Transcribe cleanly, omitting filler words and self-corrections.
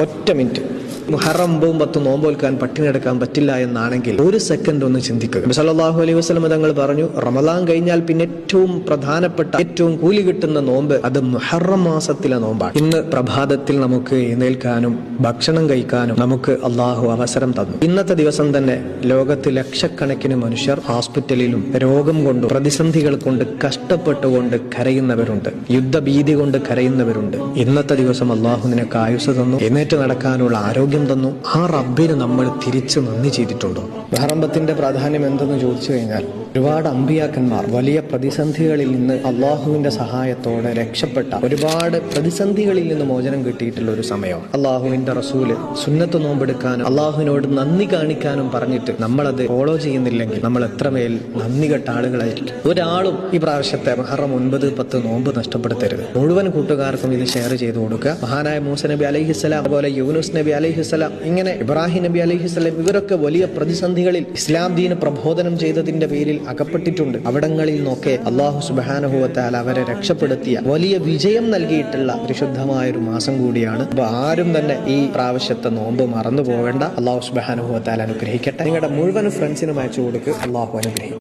ഒറ്റ മിനിറ്റ്. മുഹറം 9, 10 നോമ്പോൽക്കാൻ പട്ടിണിയെടുക്കാൻ പറ്റില്ല എന്നാണെങ്കിൽ ഒരു സെക്കൻഡ് ഒന്ന് ചിന്തിക്കുക. നബി സല്ലല്ലാഹു അലൈഹി വസല്ലം തങ്ങൾ പറഞ്ഞു, റമദാൻ കഴിഞ്ഞാൽ പിന്നെ ഏറ്റവും പ്രധാനപ്പെട്ട, ഏറ്റവും കൂലി കിട്ടുന്ന നോമ്പ് അത് മുഹറം മാസത്തിലെ നോമ്പാണ്. ഇന്ന് പ്രഭാതത്തിൽ നമുക്ക് എഴുന്നേൽക്കാനും ഭക്ഷണം കഴിക്കാനും നമുക്ക് അള്ളാഹു അവസരം തന്നു. ഇന്നത്തെ ദിവസം തന്നെ ലോകത്ത് ലക്ഷക്കണക്കിന് മനുഷ്യർ ഹോസ്പിറ്റലിലും രോഗം കൊണ്ടും പ്രതിസന്ധികൾ കൊണ്ട് കഷ്ടപ്പെട്ടുകൊണ്ട് കരയുന്നവരുണ്ട്, യുദ്ധഭീതി കൊണ്ട് കരയുന്നവരുണ്ട്. ഇന്നത്തെ ദിവസം അള്ളാഹു നിനക്ക് ആയുസ് തന്നു, എഴുന്നേറ്റ് നടക്കാനുള്ള ആരോഗ്യം തന്നു. ആ റബ്ബിന് നമ്മൾ തിരിച്ചു നന്ദി ചെയ്തിട്ടുണ്ടോ? മുഹറത്തിന്റെ പ്രാധാന്യം എന്തെന്ന് ചോദിച്ചു കഴിഞ്ഞാൽ, ഒരുപാട് അമ്പിയാക്കന്മാർ വലിയ പ്രതിസന്ധികളിൽ നിന്ന് അള്ളാഹുവിന്റെ സഹായത്തോടെ രക്ഷപ്പെട്ട, ഒരുപാട് പ്രതിസന്ധികളിൽ നിന്ന് മോചനം കിട്ടിയിട്ടുള്ള ഒരു സമയമാണ്. അള്ളാഹുവിന്റെ റസൂല് സുന്നത്ത് നോമ്പെടുക്കാനും അള്ളാഹുവിനോട് നന്ദി കാണിക്കാനും പറഞ്ഞിട്ട് നമ്മളത് ഫോളോ ചെയ്യുന്നില്ലെങ്കിൽ നമ്മൾ എത്രമേൽ നന്ദി കെട്ട ആളുകളായിരിക്കും. ഒരാളും ഈ പ്രാവശ്യത്തെ മുഹറം 9, 10 നോമ്പ് നഷ്ടപ്പെടുത്തരുത്. മുഴുവൻ കൂട്ടുകാർക്കും ഇത് ഷെയർ ചെയ്ത് കൊടുക്കുക. മഹാനായ മൂസ നബി അലൈഹിസ്സലാം, അതുപോലെ യൂനുസ് നബി അലൈഹിസ്സലാം, ഇങ്ങനെ ഇബ്രാഹിം നബി അലൈഹിസ്സലാം, ഇവരൊക്കെ വലിയ പ്രതിസന്ധികളിൽ ഇസ്ലാം ദീന് പ്രബോധനം ചെയ്തതിന്റെ പേരിൽ അകപ്പെട്ടിട്ടുണ്ട്. അവിടങ്ങളിൽ നിന്നൊക്കെ അല്ലാഹു സുബ്ഹാനഹു വ തആല അവരെ രക്ഷപ്പെടുത്തിയ, വലിയ വിജയം നൽകിയിട്ടുള്ള പരിശുദ്ധമായൊരു മാസം കൂടിയാണ്. അപ്പൊ ആരും തന്നെ ഈ പ്രാവശ്യത്തെ നോമ്പ് മറന്നു പോകേണ്ട. അല്ലാഹു സുബ്ഹാനഹു വ തആല അനുഗ്രഹിക്കട്ടെ. നിങ്ങളുടെ മുഴുവൻ ഫ്രണ്ട്സിനും അയച്ചു കൊടുക്കുക. അല്ലാഹു അനുഗ്രഹിക്കും.